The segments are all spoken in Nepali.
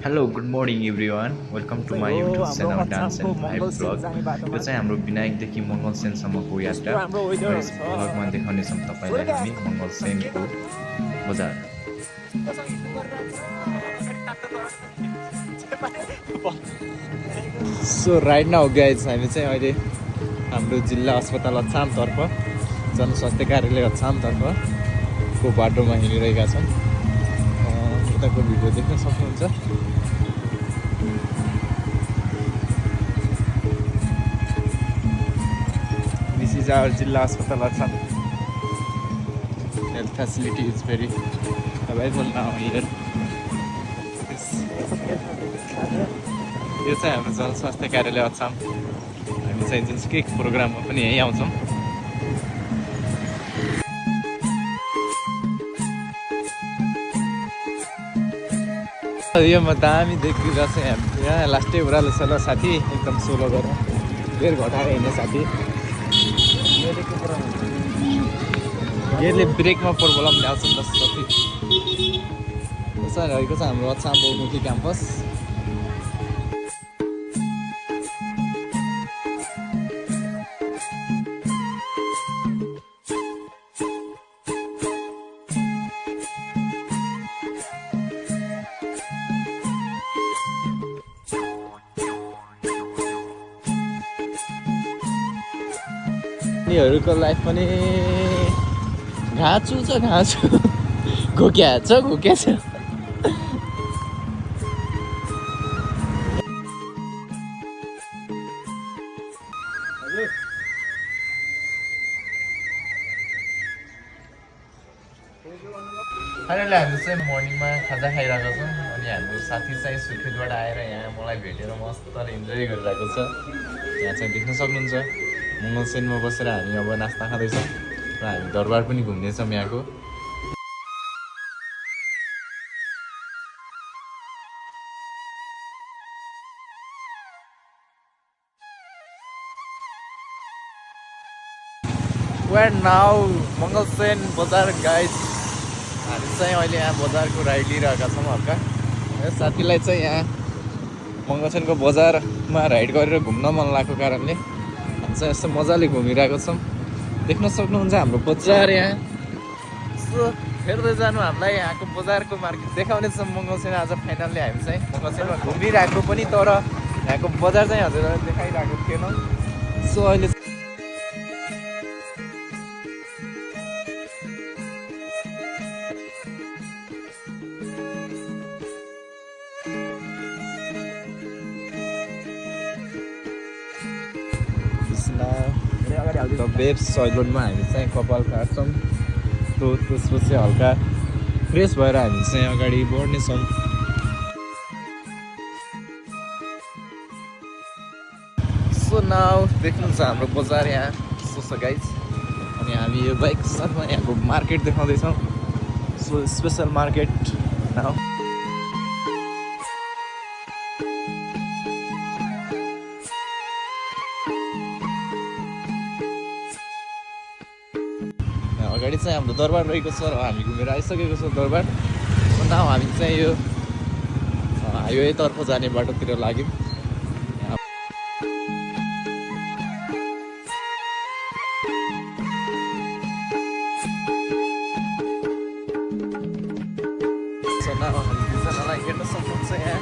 Hello good morning everyone welcome to my YouTube channel dance and vibe vlog यो चाहिँ हाम्रो विनायकदेखि मङ्गलसेनसम्मको यात्रा र यस भ्लगमा देखाउनेछौँ तपाईँलाई हामी मङ्गलसेनको बजार। सो राइट नाउ गाइज हामी चाहिँ अहिले हाम्रो जिल्ला अस्पताल अछामतर्फ जनस्वास्थ्य कार्यालय अछामतर्फको बाटोमा हिँडिरहेका छौँ। यताको भिडियो देख्न सक्नुहुन्छ। This is our Jilla Hospital Assam. Health facility is very available now here. यो चाहिँ हाम्रो जनस्वास्थ्य कार्यालय अछाम। हामी चाहिँ जुनसुकै प्रोग्राममा पनि यहीँ आउँछौँ। यो म दामी देखिरहेको छ यहाँ लास्टै ओह्रालो छ ल साथी एकदम सोलो गरेर बेर घटाएर हिँड्ने साथी यसले ब्रेकमा प्रब्लम ल्याउँछ नि त साथी। यसरी रहेको छ हाम्रो अछाम बहुमुखी क्याम्पस। उनीहरूको लाइफ पनि घाँचु छ घोक्या छ घोक्या छ। फाइनली हामी चाहिँ मर्निङमा खाजा खाइरहेको छौँ अनि हाम्रो साथी चाहिँ सुर्खेतबाट आएर यहाँ मलाई भेटेर मस्त इन्जोय गरिरहेको छ। यहाँ चाहिँ देख्न सक्नुहुन्छ मङ्गलसेनमा बसेर हामी अब नास्ता खाँदैछौँ र हामी दरबार पनि घुम्नेछौँ यहाँको। वेयर नाउ मङ्गलसेन बजार गाइज। हामी चाहिँ अहिले यहाँ बजारको राइड लिइरहेका छौँ हल्का। साथीलाई चाहिँ यहाँ मङ्गलसेनको बजारमा राइड गरेर घुम्न मन लागेको कारणले चाहिँ यस्तो मजाले घुमिरहेको छौँ। देख्न सक्नुहुन्छ हाम्रो बजार यहाँ। सो हेर्दै जानु हामीलाई यहाँको बजारको मार्केट देखाउने छ मङ्गलसेन। आज फाइनल्ली हामी चाहिँ मङ्गलसेनमा घुमिरहेको पनि तर यहाँको बजार चाहिँ हजुरलाई देखाइरहेको थिएनौँ। सो अहिले बेब्स सैलुनमा हामी चाहिँ कपाल काट्छौँ। त्यसपछि हल्का फ्रेस भएर हामी चाहिँ अगाडि बढ्नेछौँ। सो नाउ देख्नुहुन्छ हाम्रो बजार यहाँ सो छ गाइज। अनि हामी यो बाइक साथमा यहाँको मार्केट देखाउँदैछौँ। So special market now. अगाडि चाहिँ हाम्रो दरबार रहेको छ र हामी घुमेर आइसकेको छौँ दरबार। नाउ हामी चाहिँ यो हाइवेतर्फ जाने बाटोतिर लाग्यौँ। नाउ हामी दुईजनालाई हेर्न सक्नुहुन्छ यहाँ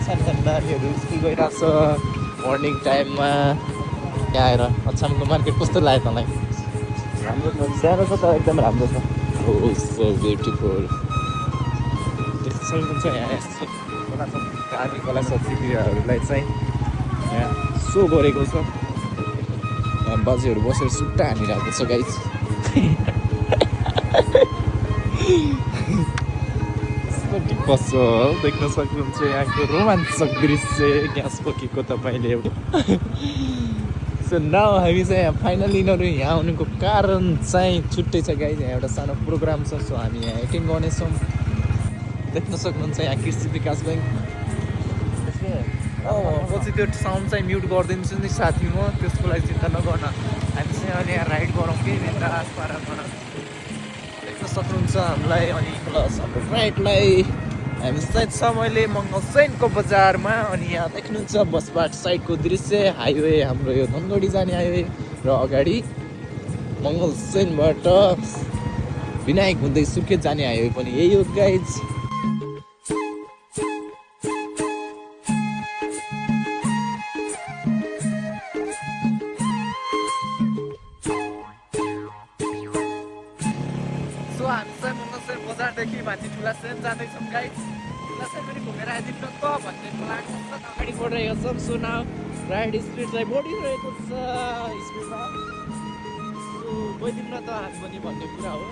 सानो सानो नानीहरू स्कुल गइरहेको छ मर्निङ टाइममा। यहाँ आएर अछामको मार्केट कस्तो लाग्यो तँलाई? राम्रो छ, सानो छ तर एकदम राम्रो छ। ओ सो ब्युटिफुल। देख्न सक्नुहुन्छ यहाँ कला संस्कृतिहरूलाई चाहिँ यहाँ सो गरेको छ। यहाँ बाजेहरू बसेर सुट्टा हानिरहेको छ गाइज। कस्तो देख्न सक्नुहुन्छ यहाँको रोमाञ्चक दृश्य ग्यास पकेको तपाईँले एउटा। सो नाउ हामी चाहिँ यहाँ फाइनली यिनीहरू यहाँ आउनुको कारण चाहिँ छुट्टै छ गाइज। यहाँ एउटा सानो प्रोग्राम छ सो हामी यहाँ एटेन्ड गर्नेछौँ। देख्न सक्नुहुन्छ यहाँ कृषि विकास ब्याङ्क। पछि त्यो साउन्ड चाहिँ म्युट गरिदिन्छु नि साथी म, त्यसको लागि चिन्ता नगर्न। हामी चाहिँ अहिले यहाँ राइड गरौँ कि बिन्दास पारामा। देख्न सक्नुहुन्छ हामीलाई। अनि प्लस हाम्रो राइटलाई हामी सायद समयले मङ्गलसेनको बजारमा। अनि यहाँ देख्नुहुन्छ बसबाट साइडको दृश्य, हाइवे हाम्रो यो धनगढी जाने हाइवे र अगाडि मङ्गलसेनबाट विनायक हुँदै सुर्खेत जाने हाइवे पनि यही हो गाइज। सो हामी चाहिँ मङ्गलसेन बजारदेखि माथि ठुलासेन जाँदैछौँ गाइज। ठुलासेन पनि घुमेर आइदिनु त भन्ने प्लान अगाडि बढिरहेको छौँ। सो नाउ राइड स्पिड चाहिँ बढिरहेको छ स्पिडमा। सो गइदिउँ न त हामी पनि भन्ने कुरा हो।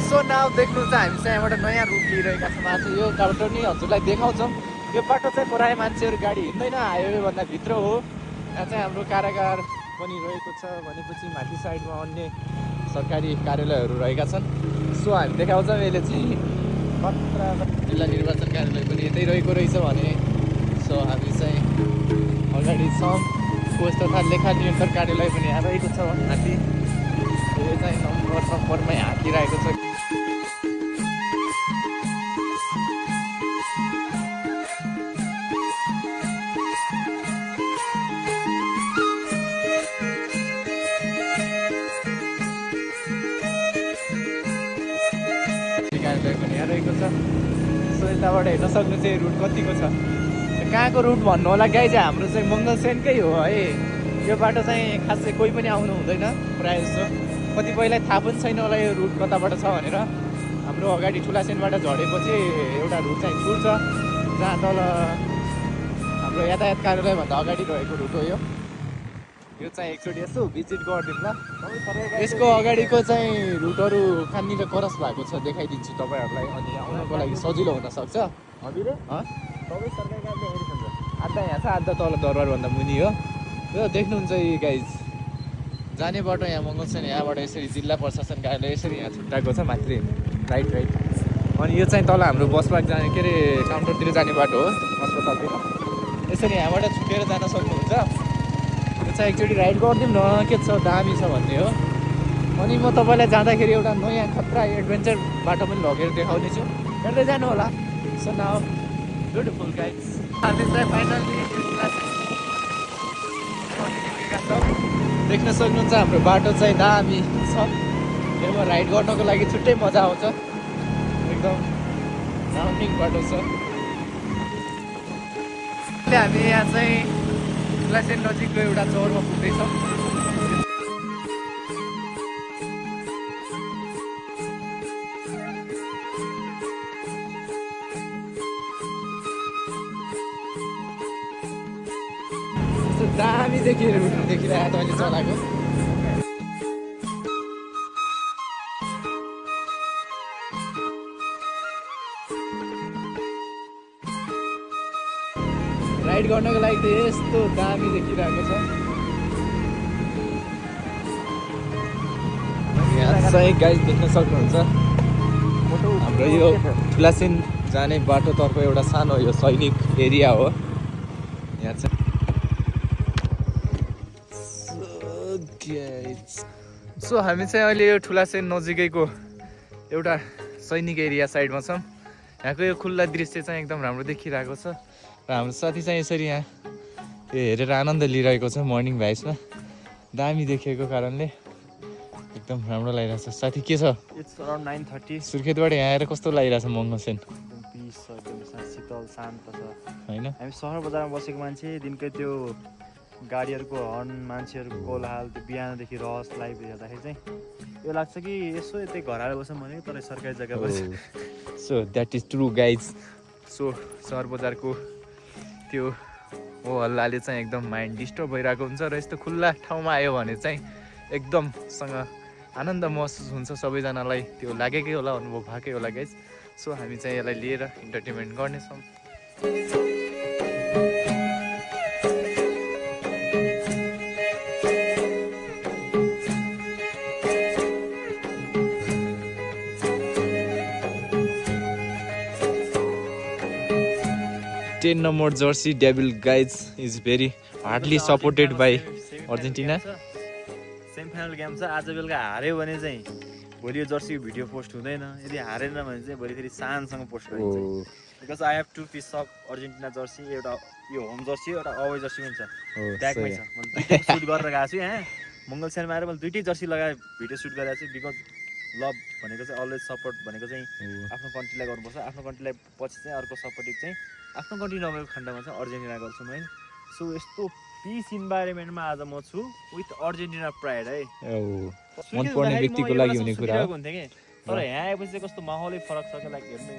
सो नाउ देख्नुहुन्छ हामी चाहिँ यहाँबाट नयाँ रुट लिइरहेका छौँ। आज यो बाटो नि हजुरलाई देखाउँछौँ। यो बाटो चाहिँ प्रायः मान्छेहरू गाडी हिँड्दैन, हाइवेभन्दा भित्र हो। यहाँ चाहिँ हाम्रो कारागार पनि रहेको छ, भनेपछि माथि साइडमा अन्य सरकारी कार्यालयहरू रहेका छन्। सो हामी देखाउँछौँ। यसले चाहिँ जिल्ला निर्वाचन कार्यालय पनि यतै रहेको रहेछ भने। सो हामी चाहिँ अगाडि छौँ। पोस्ट तथा लेखा नियन्त्रण कार्यालय पनि यहाँ रहेको छ माथि। यो चाहिँ नम्बरमै हाकिरहेको छ। कार्यालय पनि यहाँ रहेको छ। सो यताबाट हेर्न सक्नुहुन्छ यो रुट कतिको छ। कहाँको रुट भन्नु होला गाई चाहिँ हाम्रो चाहिँ मङ्गलसेनकै हो है। यो बाटो चाहिँ खासै कोही पनि आउनु हुँदैन प्रायः जस्तो। कतिपयलाई थाहा पनि छैन होला यो रुट कताबाट छ भनेर। हाम्रो अगाडि ठुलासेनबाट झरेपछि एउटा रुट चाहिँ छुट्छ, जहाँ तल हाम्रो यातायात कार्यालयभन्दा अगाडि रहेको रुट हो यो। यो चाहिँ एकचोटि यसो भिजिट गरिदिनु ल। यसको अगाडिको चाहिँ रुटहरू कहाँनिर क्रस भएको छ देखाइदिन्छु तपाईँहरूलाई। अनि आउनको लागि सजिलो हुनसक्छ। आधा यहाँ छ, आधा तल दरबारभन्दा मुनि हो। यो देख्नुहुन्छ यी गाइज जाने बाटो यहाँ मङ्गलसेन। यहाँबाट यसरी जिल्ला प्रशासन कार्यालय यसरी यहाँ छुट्टाएको छ माथि राइट। अनि यो चाहिँ तल हाम्रो बसबाट जाने के अरे काउन्टरतिर जाने बाटो हो, अस्पतालतिर। यसरी यहाँबाट छुटेर जान सक्नुहुन्छ। यो चाहिँ एकचोटि राइड गरिदिउँ न के छ, दामी छ भन्ने हो। अनि म तपाईँलाई जाँदाखेरि एउटा नयाँ खतरा एडभेन्चर बाटो पनि लगेर देखाउने छु, हेर्दै जानु होला। सो नाउ ब्युटिफुल गाइज हामी चाहिँ फाइनली देख्न सक्नुहुन्छ हाम्रो बाटो चाहिँ दामी छ। यसमा राइड गर्नको लागि छुट्टै मजा आउँछ, एकदम राउन्डिङ बाटो छ। हामी यहाँ चाहिँ ठुलासेन नजिकको एउटा चौरमा पुग्दैछौँ। दामी देखिरहेको अहिले चलाएको। राइड गर्नको लागि त यस्तो दामी देखिरहेको छ। यहाँ चाहिँ गाइस देख्न सक्नुहुन्छ हाम्रो यो ठुलासेन जाने बाटोतर्फ एउटा सानो यो सैनिक एरिया हो। यहाँ चाहिँ सो हामी चाहिँ अहिले यो ठुलासेन नजिकैको एउटा सैनिक एरिया साइडमा छौँ। यहाँको यो खुल्ला दृश्य चाहिँ एकदम राम्रो देखिरहेको छ। र हाम्रो साथी चाहिँ यसरी यहाँ यो हेरेर आनन्द लिइरहेको छ मर्निङ भाइसमा। दामी देखेको कारणले एकदम राम्रो लागिरहेछ। साथी के छ? It's around 9:30। सुर्खेतबाट यहाँ आएर कस्तो लागिरहेछ मङ्गलसेन? पिस छ, एकदम शीतल शान्त छ होइन? हामी सहर बजारमा बसेको मान्छे, दिनकै त्यो गाडीहरूको हर्न, मान्छेहरूको कोलाहल, त्यो बिहानदेखि रस लाइभ हेर्दाखेरि चाहिँ यो लाग्छ कि यसो यतै घर आएर बसौँ भने तर सरकारी जग्गा बस्छ। So that is true guys. So सहर बजारको त्यो हो हल्लाले चाहिँ एकदम माइन्ड डिस्टर्ब भइरहेको हुन्छ र यस्तो खुल्ला ठाउँमा आयो भने चाहिँ एकदमसँग आनन्द महसुस हुन्छ सबैजनालाई। त्यो लागेकै होला, अनुभव भएकै होला गाइज। सो हामी चाहिँ यसलाई लिएर इन्टरटेनमेन्ट गर्नेछौँ। Ten number Jersey devil guys is very hardly supported by Argentina. Semi final game छ आज बेलुका हार्यो भने चाहिँ भोलि यो जर्सीको भिडियो पोस्ट हुँदैन यदि हारेन भने चाहिँ भोलि फेरि सानसँग पोस्ट गरिन्छ because I have 2 piece of Argentina jersey एउटा यो होम जर्सी एउटा अवे जर्सी पनि छ ब्यागमै छ मैले दुईटै सुट गरेर गएको छु यहाँ मङ्गलसेनमा आएर मैले दुईटै जर्सी लगाएर भिडियो सुट गरेको छु बिकज लभ भनेको चाहिँ अलवेज सपोर्ट भनेको चाहिँ आफ्नो कन्ट्रीलाई गर्नुपर्छ आफ्नो कन्ट्रीलाई पछि चाहिँ अर्को सपोर्टिभ चाहिँ आफ्नो कन्ट्री नभएको खण्डमा चाहिँ अर्जेन्टिना गर्छु है सो यस्तो पिस इन्भाइरोमेन्टमा आज म छु विथ अर्जेन्टिना प्राइड है मन पर्ने व्यक्तिको लागि हुने कुरा हो हुन्थ्यो कि तर यहाँ आएपछि चाहिँ कस्तो माहौलै फरक छ क्या लाइक हेर्नु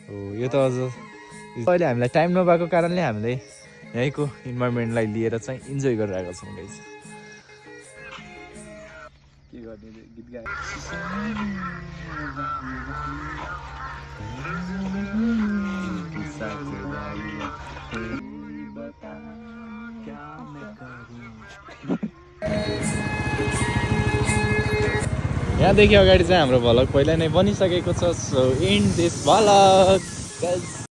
हो यो त अझ अहिले हामीलाई टाइम नभएको कारणले हामीले यहीँको इन्भाइरोमेन्टलाई लिएर चाहिँ इन्जोय गरिरहेको छौँ गाइस के गर्ने गीत गाए यहाँदेखि अगाडि चाहिँ हाम्रो भ्लग पहिला नै बनिसकेको छ सो एन्ड दिस भ्लग